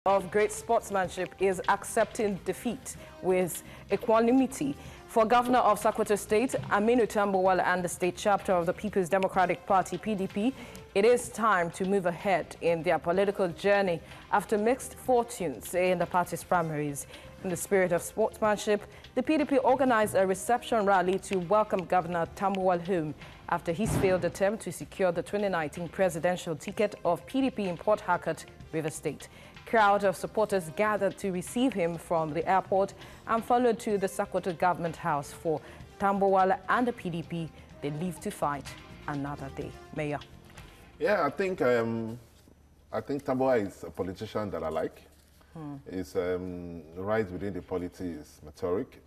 Of great sportsmanship is accepting defeat with equanimity. For Governor of Sokoto State, Tambuwal, and the state chapter of the People's Democratic Party, PDP, it is time to move ahead in their political journey after mixed fortunes in the party's primaries. In the spirit of sportsmanship, the PDP organized a reception rally to welcome Governor Tambuwal home after his failed attempt to secure the 2019 presidential ticket of PDP in Port Harcourt, Rivers State. Crowd of supporters gathered to receive him from the airport and followed to the Sokoto government house. For Tambuwal and the PDP, they live to fight another day. Mayor. Yeah, I think Tambuwal is a politician that I like. He's right within the polity, is rhetoric.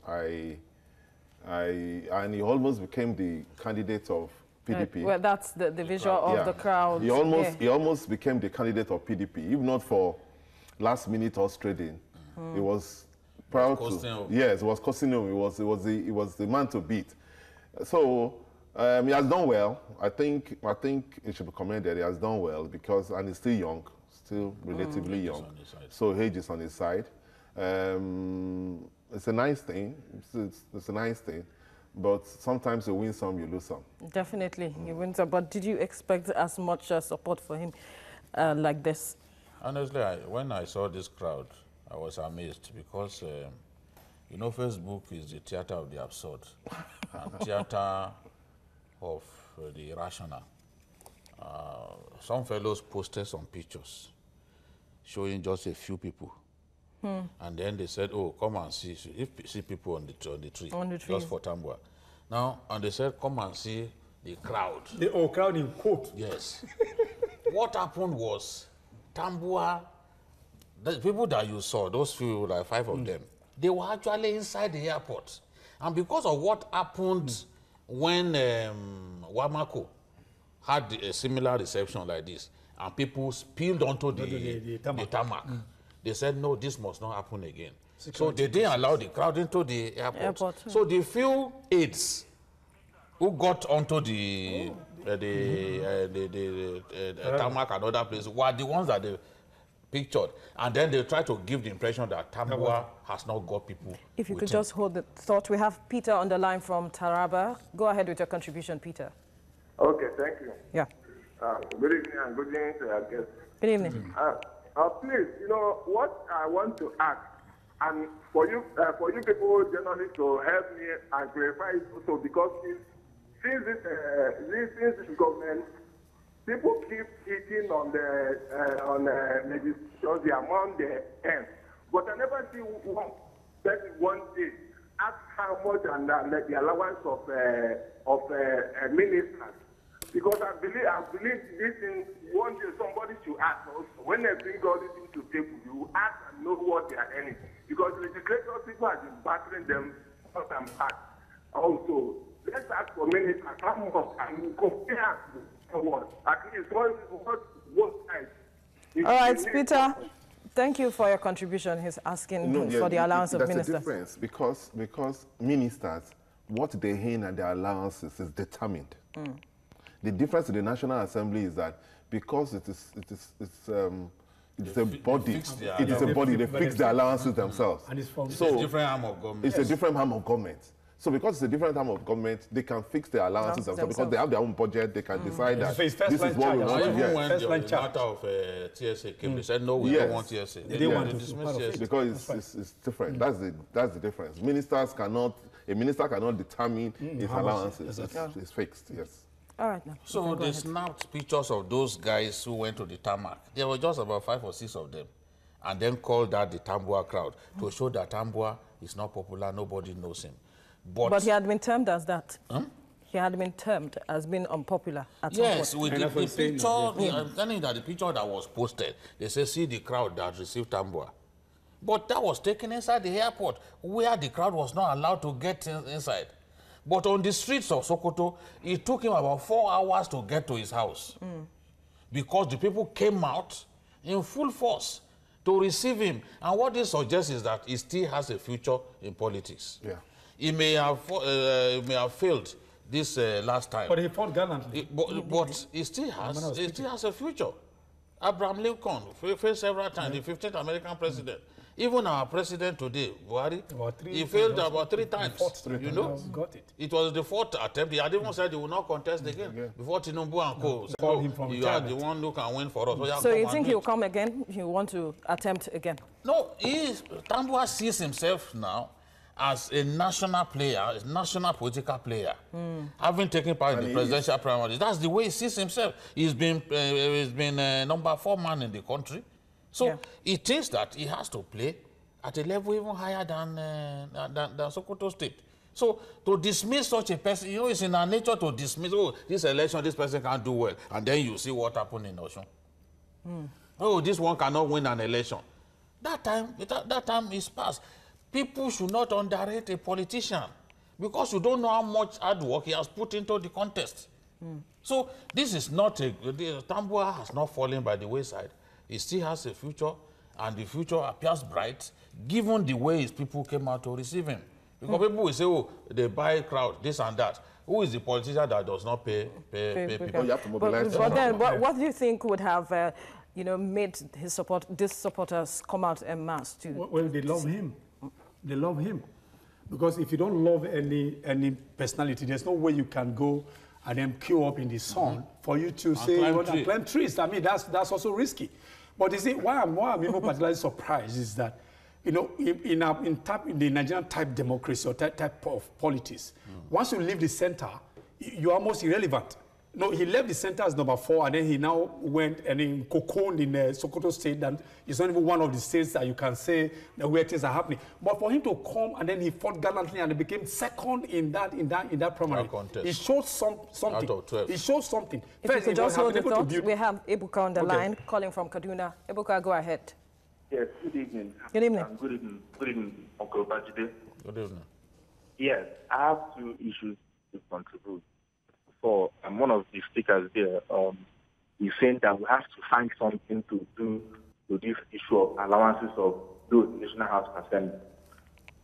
And he almost became the candidate of PDP. Well, that's the visual of the crowd. He almost became the candidate of PDP, if not for last minute horse trading. He was proud to. Yes, it was Cosino. He was the man to beat. So he has done well. I think it should be commended. He has done well because, and he's still young, still relatively young. So age is on his side. It's a nice thing. It's a nice thing. But sometimes you win some, you lose some. Definitely, you win some. But did you expect as much support for him like this? Honestly, when I saw this crowd, I was amazed because, you know, Facebook is the theater of the absurd and theater of the irrational. Some fellows posted some pictures showing just a few people. And then they said, oh, come and see people on the tree. Just for Tambuwal. Now, and they said, come and see the crowd. The old crowd in quote. Yes. What happened was, Tambuwal, the people that you saw, those few, like 5 of them, they were actually inside the airport. And because of what happened when Wamako had a similar reception like this, and people spilled onto the tarmac, they said, no, this must not happen again. So they didn't allow the crowd into the airport. So the few aides who got onto the tarmac and other places were the ones that they pictured. And then they tried to give the impression that Tambuwal has not got people. If you could just hold the thought. We have Peter on the line from Taraba. Go ahead with your contribution, Peter. Okay, thank you. Yeah. Good evening and good evening to our guests. Good evening. Please, you know, what I want to ask, and for you people journalists to help me and clarify it also, because since this government, people keep hitting on the legislation, the amount they earn, but I never see one day ask how much and the allowance of ministers. Because I believe this in one day somebody should ask also. When they bring all this into table, you ask and know what they are earning. Because legislators, people have been battering them front and back. Also, let's ask for ministers how much and compare what. At least what size. All right, Peter. Thank you for your contribution. He's asking for the allowance of ministers. That's the difference because ministers, what they earn and their allowances is determined. The difference in the National Assembly is that because it's a body, they fix the allowances themselves. And it's a different arm of government. It's a different arm of government. So because it's a different arm of government, they can fix their allowances themselves because they have their own budget. They can decide that this is what we want to get. Even when the matter of TSA came, they said no, we don't want TSA. They want to dismiss TSA because it's different. That's the difference. A minister cannot determine his allowances. It's fixed. Yes. All right, now. So they snapped pictures of those guys who went to the tarmac. There were just about 5 or 6 of them, and then called that the Tambuwal crowd to show that Tambuwal is not popular, nobody knows him. But he had been termed as that. He had been termed as being unpopular at some point. Yes, with the picture, I'm telling you that the picture that was posted, they say, see the crowd that received Tambuwal. But that was taken inside the airport, where the crowd was not allowed to get inside. But on the streets of Sokoto, it took him about 4 hours to get to his house. Because the people came out in full force to receive him. And what this suggests is that he still has a future in politics. Yeah. He may have failed this last time. But he fought gallantly. But he still has a future. Abraham Lincoln failed several times, the 15th American president. Even our president today, Buhari, he failed about 3 times. You know, it was the 4th attempt. He had even said he will not contest again before Tinubu and co. So you are the one who can win for us. So you think he'll come again? He want to attempt again? No, Tambuwal sees himself now as a national player, a national political player, having taken part in the presidential primaries. That's the way he sees himself. He's been number 4 man in the country. So he thinks that he has to play at a level even higher than Sokoto State. So to dismiss such a person, you know, it's in our nature to dismiss, oh, this election, this person can't do well. And then you see what happened in Osun. Oh, this one cannot win an election. That time is past. People should not underrate a politician because you don't know how much hard work he has put into the contest. So this is not Tambuwal has not fallen by the wayside. He still has a future, and the future appears bright, given the way his people came out to receive him. Because people will say, oh, they buy crowd, this and that. Who is the politician that does not pay people? You have to mobilize. But then, what do you think would have, made these supporters come out en masse to? Well, they love him. They love him, because if you don't love any personality, there's no way you can go and then queue up in the sun for you to say you want to climb trees. I mean, that's also risky. But you see, why I'm even particularly surprised is that, you know, in the Nigerian type democracy or type of politics, once you leave the center, you're almost irrelevant. No, he left the center as number 4, and then he now went and in cocooned in Sokoto State, and it's not even one of the states that you can say that where things are happening. But for him to come and then he fought gallantly and he became second in that primary, he showed something. Out of 12. He showed something. If you could just hold the thought, we have Ebuka on the line calling from Kaduna. Ebuka, go ahead. Yes, good evening. Good evening. Good evening. Good evening, Uncle Bajide. Good evening. Yes, I have 2 issues to contribute. For one of the speakers there, he's saying that we have to find something to do to this issue of allowances of those National House Assembly.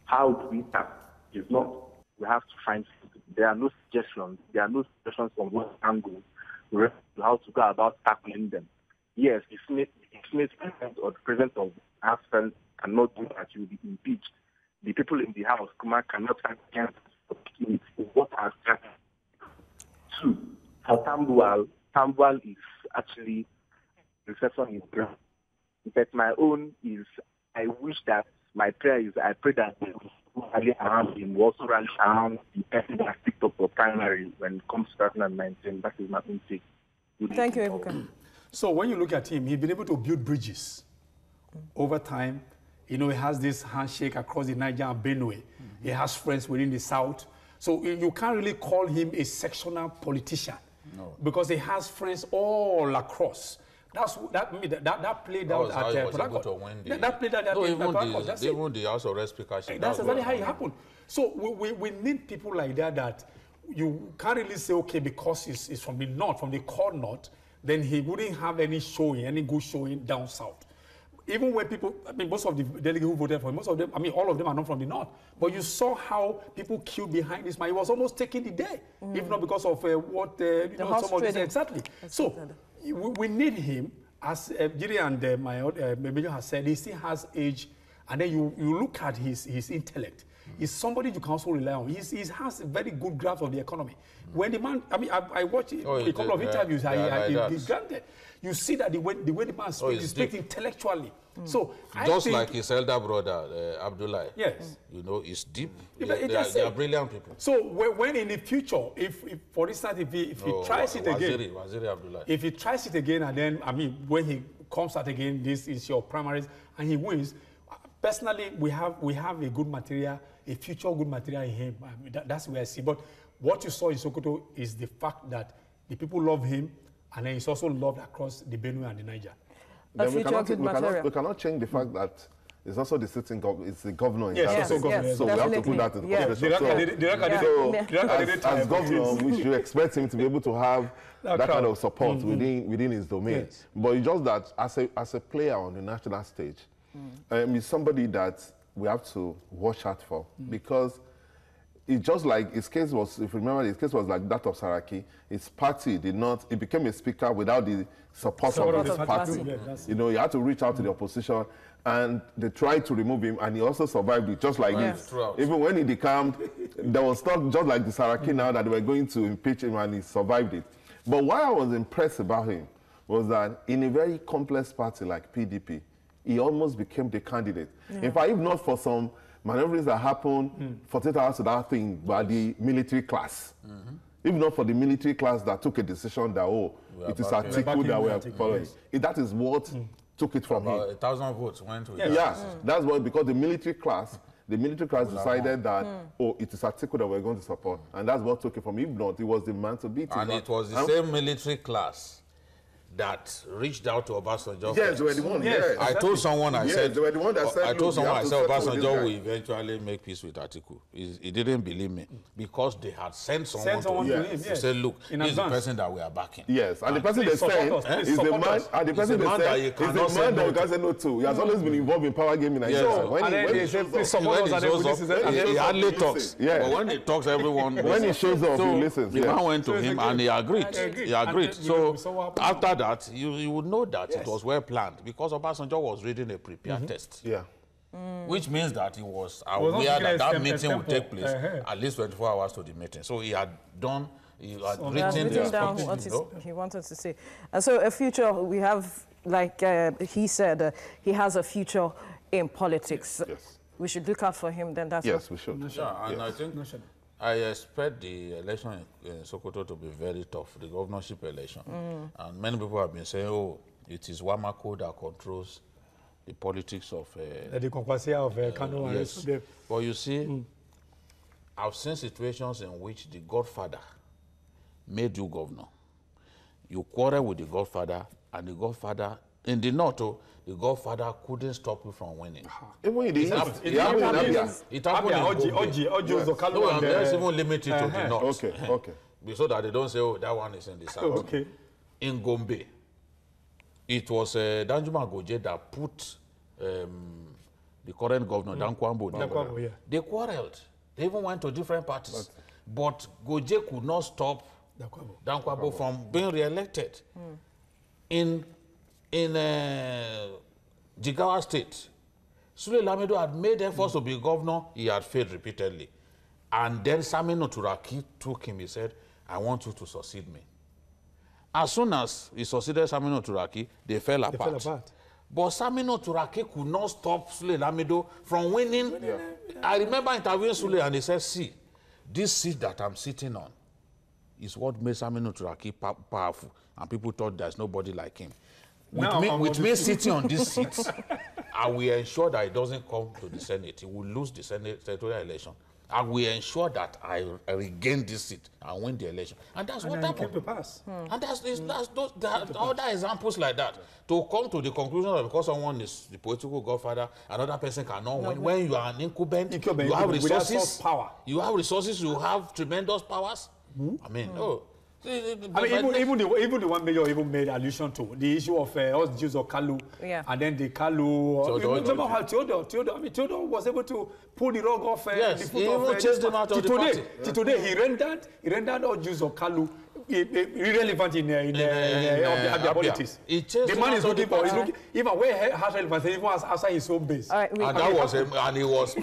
How do we start? It's not. We have to find something. There are no suggestions. There are no suggestions from what angle to how to go about tackling them. Yes, if president or the president of House cannot do that, you will be impeached. The people in the House cannot stand against what has happened. 2, for Tambuwal is actually reception in ground. But my own is, I wish that my prayer is, I pray that we rally around him, we also rally around the person that picked up for primary when it comes to 2019. That is my own take. Thank you, Ebuka. So when you look at him, he's been able to build bridges over time. You know, he has this handshake across the Niger and Benue. He has friends within the South. So you can't really call him a sectional politician, because he has friends all across. That played out at Port Harcourt. That played out at Port Harcourt. Even the House of Rest speaker. That's exactly how it happened. So we need people like that you can't really say, okay, because it's from the north, from the core north, then he wouldn't have any good showing down south. Even when people, I mean, most of the delegates who voted for him, most of them, I mean, all of them are not from the north. But you saw how people queued behind this man. He was almost taking the day, if not because of what some of this. Exactly. So we need him, as Jiri and my Major has said. He still has age, and then you look at his intellect. He's somebody you can also rely on. He has a very good grasp of the economy. When the man, I mean, I watched a couple of interviews. He's granted. You see that the way the man speaks, he speaks intellectually. So just like his elder brother Abdullah. Yes. You know, it's deep. They are brilliant people. So when in the future, if for instance, if he tries it again, Waziri Abdullah. If he tries it again, and then I mean, when he comes out again, this is your primaries, and he wins. Personally, we have a good material, a future good material in him. I mean, that's where I see. But what you saw in Sokoto is the fact that the people love him, and then he's also loved across the Benue and the Niger. We cannot change the fact that it's also the sitting governor. It's the governor. Yes, so we have to put that in consideration. As governor, we should expect him to be able to have that kind of support within his domain. Yes. But it's just that as a player on the national stage, he's somebody that we have to watch out for, because it's just like his case was, if you remember, his case was like that of Saraki. His party did not, he became a speaker without the support of his party. You know, he had to reach out to the opposition, and they tried to remove him, and he also survived it, just like this. Even when he decamped, there was talk just like the Saraki now that they were going to impeach him, and he survived it. But what I was impressed about him was that in a very complex party like PDP, he almost became the candidate. In fact, if not for some maneuverings that happened 48 hours to that thing by the military class, if not for the military class that took a decision that, oh, it is Atiku that we are following, that is what took it from him. 1,000 votes went to that's what, because the military class decided that, oh, it is Atiku that we're going to support. And that's what took it from him. If not, he was the man to beat him. And it was the same military class that reached out to Obasanjo. Yes, they were the one. Yes, I told someone, I said, they were the one that said, I told someone, I said, Obasanjo will eventually make peace with Atiku. He didn't believe me because they had sent someone to him to say, look, he's the person that we are backing. Yes, and the person they sent is the man, and the person they sent is the man that you can say no to. He has always been involved in power gaming. He hardly talks. But when he talks, everyone when he shows up, he listens. The man went to him and he agreed. He agreed. So after that, you would know that it was well planned because Obasanjo was reading a prepared test. Which means that he was aware that that meeting would take place at least 24 hours to the meeting. So he had done, he had written down what he wanted to say. And so a future, we have, like he said, he has a future in politics. We should look out for him then. That's we should. And I think I expect the election in Sokoto to be very tough, the governorship election. And many people have been saying, oh, it is Wamako that controls the politics of... the Kwasia of Kano. Yes. But you see, I've seen situations in which the godfather made you governor. You quarrel with the godfather, and the godfather, in the north, the godfather couldn't stop you from winning. It happened in Gombe. Let's even limit it to the north. Okay. So that they don't say, oh, that one is in the south. In Gombe, it was Danjuma Goje that put the current governor, Dankwambo. They quarreled. They even went to different parties. But Goje could not stop Dankwambo from being re-elected. In Jigawa State, Sule Lamido had made efforts to be governor. He had failed repeatedly. And then Saminu Turaki took him. He said, I want you to succeed me. As soon as he succeeded Saminu Turaki, they fell apart. But Saminu Turaki could not stop Sule Lamido from winning. I remember interviewing Sule and he said, see, this seat that I'm sitting on is what made Saminu Turaki powerful. And people thought there's nobody like him. With me sitting on this seat, I will ensure that it doesn't come to the Senate. He will lose the senatorial election. I will ensure that I regain this seat and win the election. And that's what happened. Came to pass. And there are other examples like that. To come to the conclusion that because someone is the political godfather, another person cannot win. When you are an incumbent, you have resources. You have resources, you have tremendous powers. I mean, even the one major even made allusion to the issue of us Jews of Kalu, and then the Kalu. Remember how Theodore was able to pull the rug off the foot of chased them out of the party. Today he rendered all Jews of Kalu irrelevant in the politics. The man is looking for even where has relevance even outside his own base. And that was him, and he was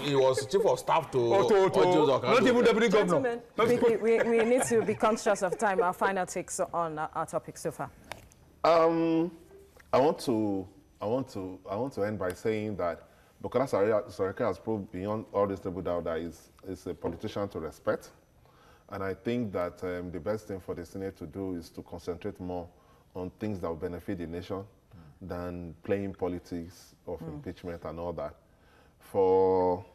chief of staff to Jews of Kalu. Not even deputy governor. We need to be conscious of time. Our final takes on our topic so far. I want to end by saying that Bukola Saraki has proved beyond all reasonable doubt that he's a politician to respect. And I think that the best thing for the Senate to do is to concentrate more on things that will benefit the nation than playing politics of impeachment and all that. For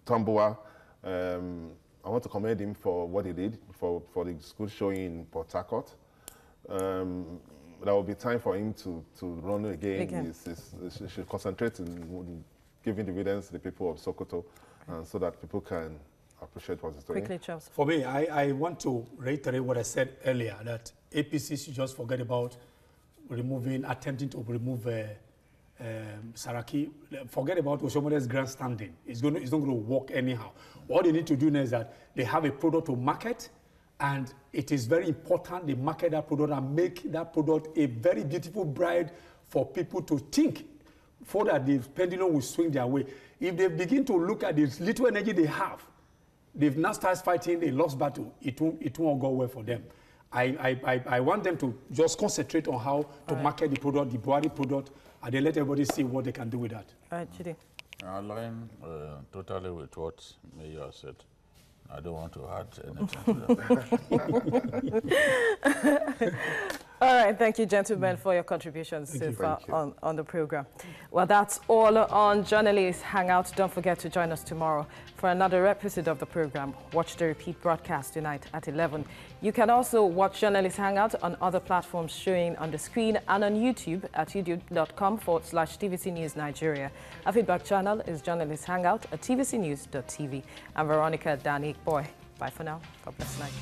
Tambuwal, I want to commend him for what he did, for the good showing in Port Harcourt. There will be time for him to run again. He should concentrate in giving dividends to the people of Sokoto, so that people can appreciate what he's doing. Quickly, Charles. For me, I want to reiterate what I said earlier, that APC should just forget about attempting to remove Saraki, forget about Oshomode's grandstanding. It's not going to work anyhow. What they need to do now is that they have a product to market, and it is very important they market that product and make that product a very beautiful bride for people to think, so that the pendulum will swing their way. If they begin to look at the little energy they have, they've now started fighting a lost battle, it won't go well for them. I want them to just concentrate on how to market the product, the Buhari product, and then let everybody see what they can do with that. All right, Judy. I align totally with what Mayor said. I don't want to add anything to that. All right, thank you, gentlemen, for your contributions so far on the program. Well, that's all on Journalists Hangout. Don't forget to join us tomorrow for another episode of the program. Watch the repeat broadcast tonight at 11. You can also watch Journalists Hangout on other platforms showing on the screen and on YouTube at youtube.com/TVC News Nigeria. Our feedback channel is Journalists Hangout at tvcnews.tv. I'm Veronica Danik Boy. Bye for now. God bless night.